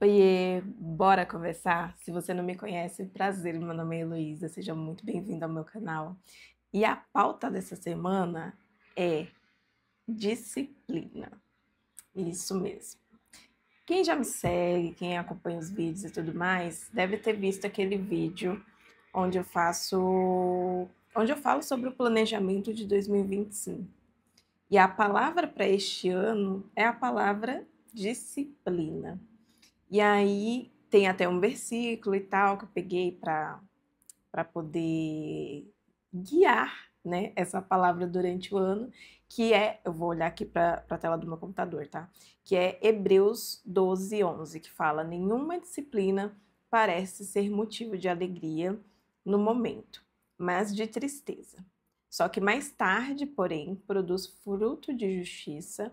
Oiê, bora conversar? Se você não me conhece, prazer, meu nome é Heloísa, seja muito bem-vindo ao meu canal. E a pauta dessa semana é disciplina. Isso mesmo. Quem já me segue, quem acompanha os vídeos e tudo mais, deve ter visto aquele vídeo onde eu falo sobre o planejamento de 2025. E a palavra para este ano é a palavra disciplina. E aí tem até um versículo e tal que eu peguei para poder guiar, né, essa palavra durante o ano, que é, eu vou olhar aqui para a tela do meu computador, tá? Que é Hebreus 12:11, que fala: nenhuma disciplina parece ser motivo de alegria no momento, mas de tristeza. Só que mais tarde, porém, produz fruto de justiça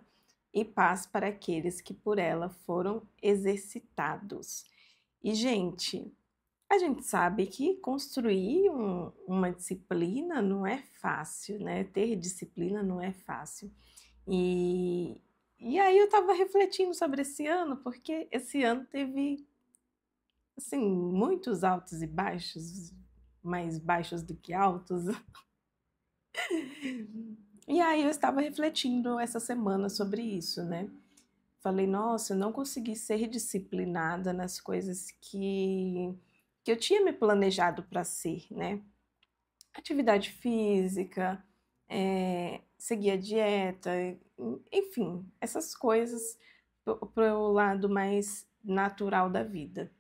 e paz para aqueles que por ela foram exercitados. E, gente, a gente sabe que construir uma disciplina não é fácil, né? Ter disciplina não é fácil. E, e aí eu estava refletindo sobre esse ano, porque esse ano teve, assim, muitos altos e baixos, mais baixos do que altos. E aí eu estava refletindo essa semana sobre isso, né? Falei, nossa, eu não consegui ser disciplinada nas coisas que eu tinha me planejado para ser, né? Atividade física, seguir a dieta, enfim, essas coisas para o lado mais natural da vida,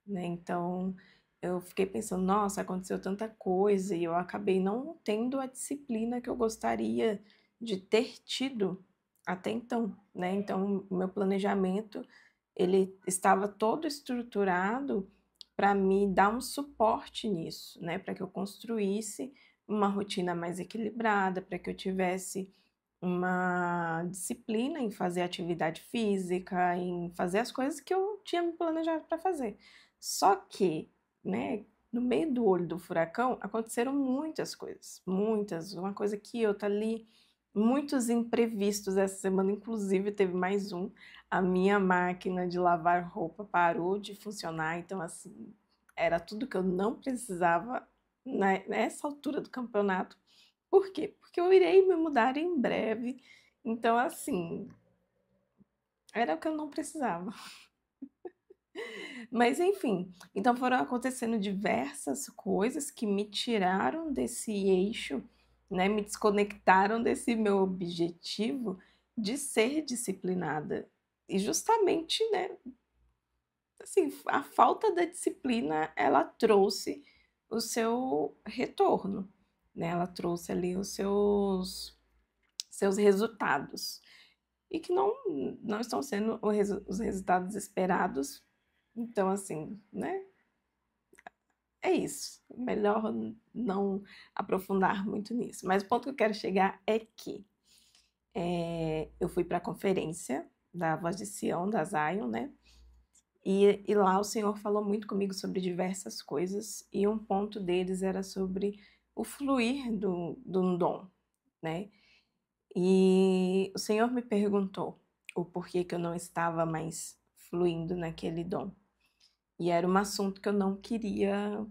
né? Então, eu fiquei pensando, nossa, aconteceu tanta coisa e eu acabei não tendo a disciplina que eu gostaria de ter tido até então, né? Então, o meu planejamento, ele estava todo estruturado para me dar um suporte nisso, né? Para que eu construísse uma rotina mais equilibrada, para que eu tivesse uma disciplina em fazer atividade física, em fazer as coisas que eu tinha me planejado para fazer. Só que, né, no meio do olho do furacão, aconteceram muitas coisas, muitas. Uma coisa aqui, outra ali, muitos imprevistos essa semana, inclusive teve mais um. A minha máquina de lavar roupa parou de funcionar, então, assim, era tudo que eu não precisava nessa altura do campeonato. Por quê? Porque eu irei me mudar em breve. Então, assim, era o que eu não precisava. Mas, enfim, então foram acontecendo diversas coisas que me tiraram desse eixo, né? Me desconectaram desse meu objetivo de ser disciplinada. E justamente, né? Assim, a falta da disciplina, ela trouxe o seu retorno, né? Ela trouxe ali os seus resultados e que não estão sendo os resultados esperados. Então, assim, né? É isso. Melhor não aprofundar muito nisso. Mas o ponto que eu quero chegar é que eu fui para a conferência da Voz de Sião, da Zion, né? E lá o Senhor falou muito comigo sobre diversas coisas, e um ponto deles era sobre o fluir do dom, né? E o Senhor me perguntou o porquê que eu não estava mais fluindo naquele dom. E era um assunto que eu não queria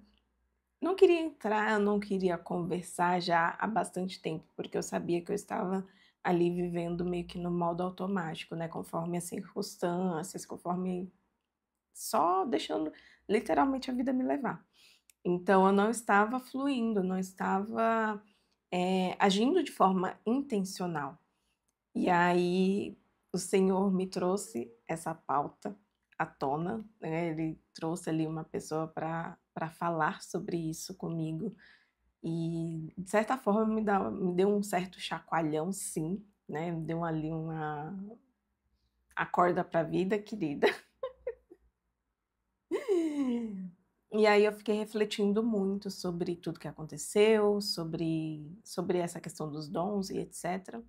entrar, eu não queria conversar já há bastante tempo, porque eu sabia que eu estava ali vivendo meio que no modo automático, né? Conforme as circunstâncias, conforme só deixando literalmente a vida me levar. Então eu não estava fluindo, não estava agindo de forma intencional. E aí o Senhor me trouxe essa pauta à tona, né? Ele trouxe ali uma pessoa para falar sobre isso comigo e de certa forma me deu um certo chacoalhão, sim, né? Me deu ali uma acorda para a vida, querida. E aí eu fiquei refletindo muito sobre tudo que aconteceu, sobre essa questão dos dons e etc.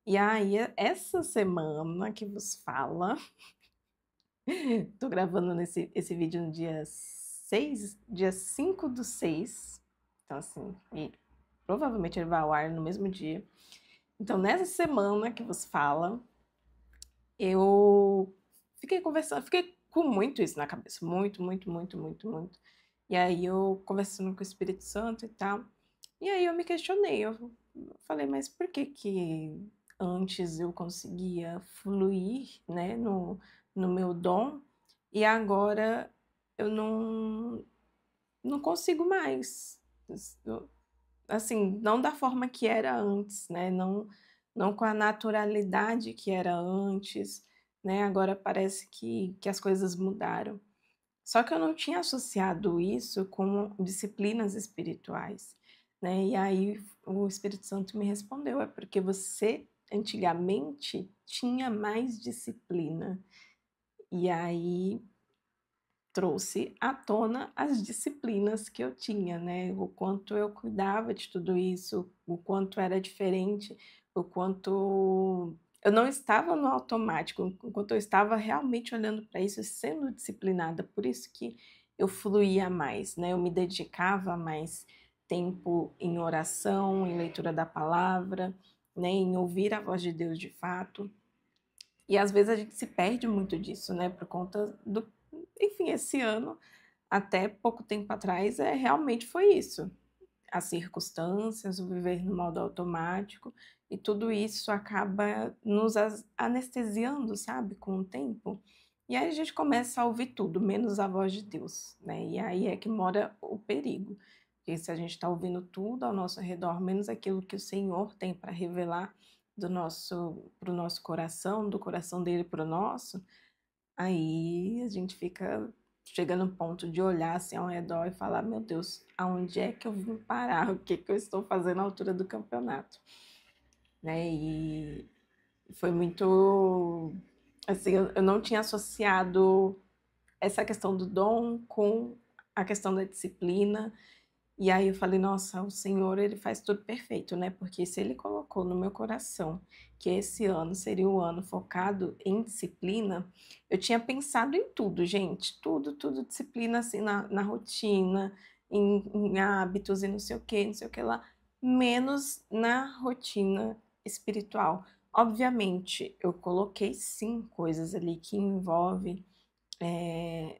E aí, essa semana que vos fala, tô gravando esse vídeo no dia 5/6. Então, assim, e provavelmente ele vai ao ar no mesmo dia. Então, nessa semana que vos fala, eu fiquei conversando, fiquei com muito isso na cabeça, muito, muito, muito, muito, muito. E aí eu conversando com o Espírito Santo e tal, e aí eu me questionei, eu falei, mas por que que antes eu conseguia fluir, né, no meu dom, e agora eu não consigo mais? Assim, não da forma que era antes, né? Não com a naturalidade que era antes, né? Agora parece que as coisas mudaram. Só que eu não tinha associado isso com disciplinas espirituais, né? E aí o Espírito Santo me respondeu: é porque você antigamente tinha mais disciplina. E aí trouxe à tona as disciplinas que eu tinha, né? O quanto eu cuidava de tudo isso, o quanto era diferente, o quanto eu não estava no automático, o quanto eu estava realmente olhando para isso e sendo disciplinada. Por isso que eu fluía mais, né? Eu me dedicava mais tempo em oração, em leitura da palavra, né? Em ouvir a voz de Deus de fato. E às vezes a gente se perde muito disso, né? Por conta do. Enfim, esse ano, até pouco tempo atrás, realmente foi isso. As circunstâncias, o viver no modo automático, e tudo isso acaba nos anestesiando, sabe? Com o tempo. E aí a gente começa a ouvir tudo, menos a voz de Deus, né? E aí é que mora o perigo. Porque se a gente está ouvindo tudo ao nosso redor, menos aquilo que o Senhor tem para revelar para o nosso coração, do coração dele para o nosso, aí a gente fica chegando no ponto de olhar assim ao redor e falar, meu Deus, aonde é que eu vim parar? O que que eu estou fazendo à altura do campeonato? Né? E foi muito assim, eu não tinha associado essa questão do dom com a questão da disciplina. E aí eu falei, nossa, o Senhor, ele faz tudo perfeito, né? Porque se ele colocou no meu coração que esse ano seria um ano focado em disciplina, eu tinha pensado em tudo, gente, tudo, tudo, disciplina assim na rotina, em hábitos e não sei o que lá, menos na rotina espiritual. Obviamente, eu coloquei sim coisas ali que envolvem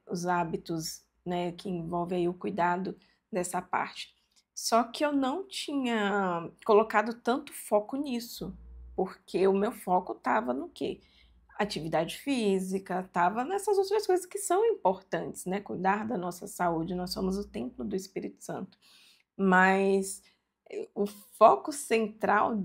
os hábitos, né, que envolve aí o cuidado dessa parte. Só que eu não tinha colocado tanto foco nisso, porque o meu foco estava no quê? Atividade física, estava nessas outras coisas que são importantes, né? Cuidar da nossa saúde, nós somos o templo do Espírito Santo. Mas o foco central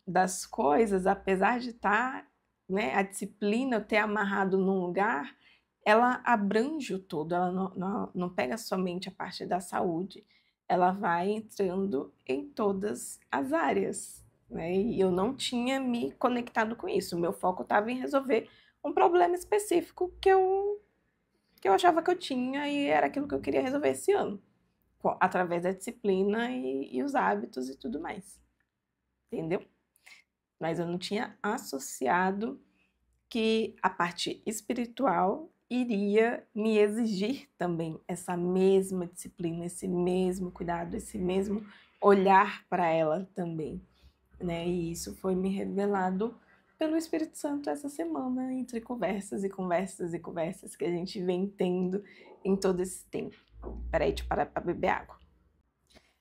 das coisas, apesar de estar, né, a disciplina eu ter amarrado num lugar, ela abrange o todo, ela não pega somente a parte da saúde, ela vai entrando em todas as áreas, né? E eu não tinha me conectado com isso, o meu foco estava em resolver um problema específico que eu achava que eu tinha e era aquilo que eu queria resolver esse ano, através da disciplina e os hábitos e tudo mais, entendeu? Mas eu não tinha associado que a parte espiritual iria me exigir também essa mesma disciplina, esse mesmo cuidado, esse mesmo olhar para ela também, né? E isso foi me revelado pelo Espírito Santo essa semana, entre conversas e conversas e conversas que a gente vem tendo em todo esse tempo. Peraí, deixa eu parar para beber água.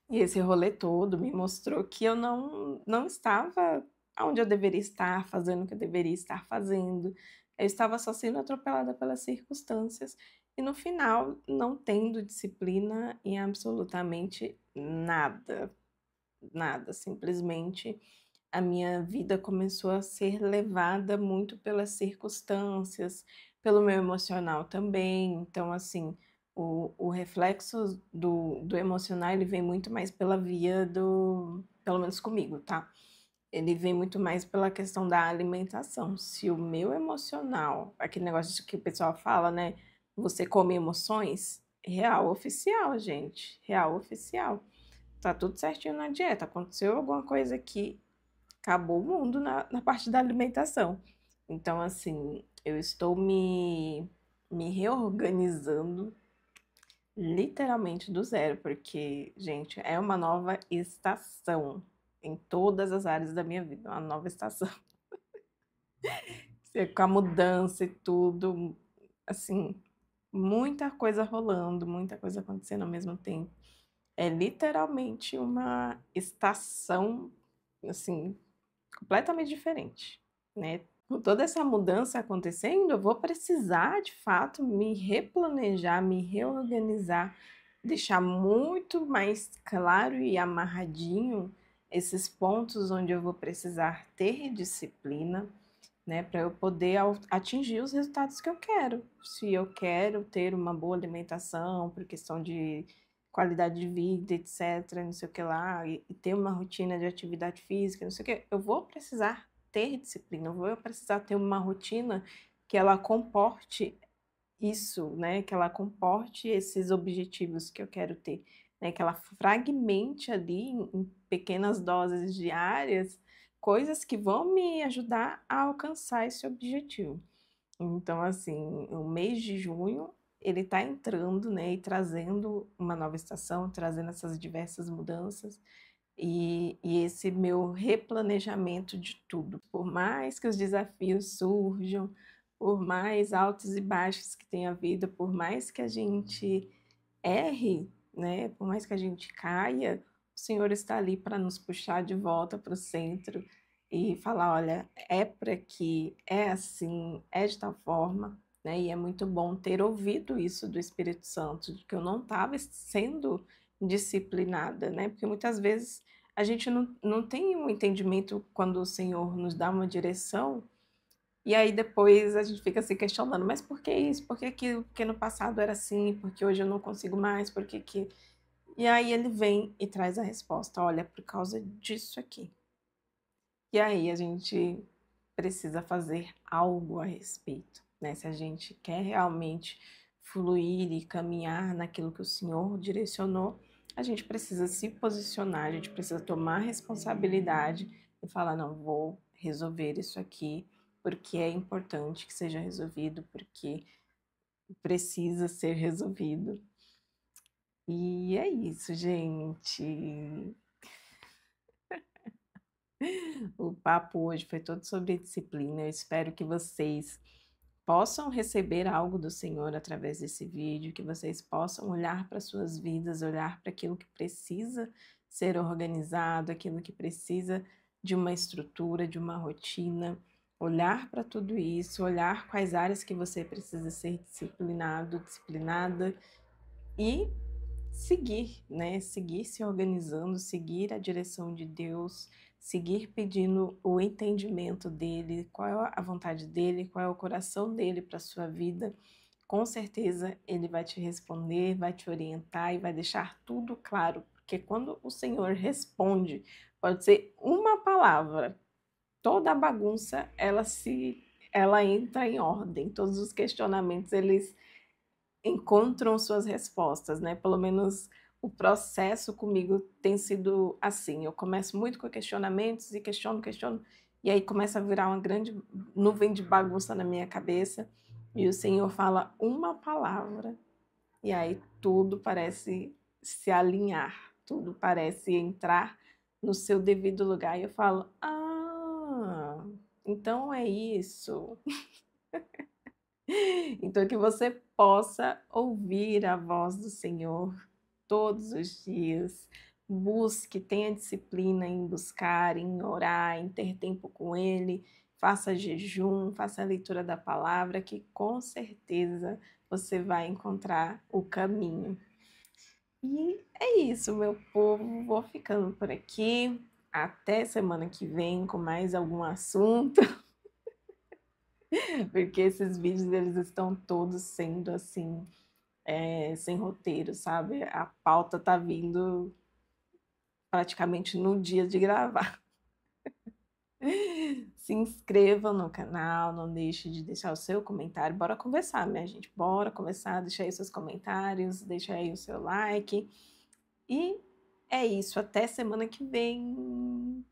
E esse rolê todo me mostrou que eu não estava onde eu deveria estar, fazendo o que eu deveria estar fazendo. Eu estava só sendo atropelada pelas circunstâncias e no final não tendo disciplina em absolutamente nada, nada. Simplesmente a minha vida começou a ser levada muito pelas circunstâncias, pelo meu emocional também. Então, assim, o reflexo do emocional, ele vem muito mais pela via do, pelo menos comigo, tá? Ele vem muito mais pela questão da alimentação. Se o meu emocional, aquele negócio que o pessoal fala, né? Você come emoções, real oficial, gente. Real oficial. Tá tudo certinho na dieta. Aconteceu alguma coisa aqui, acabou o mundo na parte da alimentação. Então, assim, eu estou me reorganizando literalmente do zero, porque, gente, é uma nova estação em todas as áreas da minha vida, uma nova estação. Com a mudança e tudo, assim, muita coisa rolando, muita coisa acontecendo ao mesmo tempo. É literalmente uma estação, assim, completamente diferente, né. Com toda essa mudança acontecendo, eu vou precisar, de fato, me replanejar, me reorganizar, deixar muito mais claro e amarradinho esses pontos onde eu vou precisar ter disciplina, né, para eu poder atingir os resultados que eu quero. Se eu quero ter uma boa alimentação, por questão de qualidade de vida, etc, não sei o que lá, e ter uma rotina de atividade física, não sei o que, eu vou precisar ter disciplina, eu vou precisar ter uma rotina que ela comporte isso, né, que ela comporte esses objetivos que eu quero ter, né, que ela fragmente ali em pequenas doses diárias, coisas que vão me ajudar a alcançar esse objetivo. Então, assim, o mês de junho, ele tá entrando, né, e trazendo uma nova estação, trazendo essas diversas mudanças, e esse meu replanejamento de tudo. Por mais que os desafios surjam, por mais altos e baixos que tenha a vida, por mais que a gente erre, né, por mais que a gente caia, o Senhor está ali para nos puxar de volta para o centro e falar: olha, é por aqui, é assim, é de tal forma, né? E é muito bom ter ouvido isso do Espírito Santo, de que eu não estava sendo disciplinada, né? Porque muitas vezes a gente não tem um entendimento quando o Senhor nos dá uma direção e aí depois a gente fica se questionando, mas por que isso? Por que aquilo? Porque no passado era assim, porque hoje eu não consigo mais, por que que... E aí ele vem e traz a resposta, olha, por causa disso aqui. E aí a gente precisa fazer algo a respeito, né? Se a gente quer realmente fluir e caminhar naquilo que o Senhor direcionou, a gente precisa se posicionar, a gente precisa tomar responsabilidade e falar, não, vou resolver isso aqui, porque é importante que seja resolvido, porque precisa ser resolvido. E é isso, gente. O papo hoje foi todo sobre disciplina. Eu espero que vocês possam receber algo do Senhor através desse vídeo, que vocês possam olhar para suas vidas, olhar para aquilo que precisa ser organizado, aquilo que precisa de uma estrutura, de uma rotina, olhar para tudo isso, olhar quais áreas que você precisa ser disciplinado, disciplinada e seguir, né? Seguir se organizando, seguir a direção de Deus, seguir pedindo o entendimento dele, qual é a vontade dele, qual é o coração dele para a sua vida. Com certeza ele vai te responder, vai te orientar e vai deixar tudo claro, porque quando o Senhor responde, pode ser uma palavra, toda a bagunça ela entra em ordem, todos os questionamentos eles encontram suas respostas, né? Pelo menos o processo comigo tem sido assim. Eu começo muito com questionamentos e questiono, questiono, e aí começa a virar uma grande nuvem de bagunça na minha cabeça. E o Senhor fala uma palavra, e aí tudo parece se alinhar, tudo parece entrar no seu devido lugar. E eu falo: ah, então é isso. Então, que você possa ouvir a voz do Senhor todos os dias. Busque, tenha disciplina em buscar, em orar, em ter tempo com Ele. Faça jejum, faça a leitura da palavra, que com certeza você vai encontrar o caminho. E é isso, meu povo. Vou ficando por aqui. Até semana que vem com mais algum assunto. Porque esses vídeos eles estão todos sendo assim, sem roteiro, sabe? A pauta tá vindo praticamente no dia de gravar. Se inscreva no canal, não deixe de deixar o seu comentário. Bora conversar, minha gente. Bora conversar, deixa aí seus comentários, deixa aí o seu like. E é isso, até semana que vem.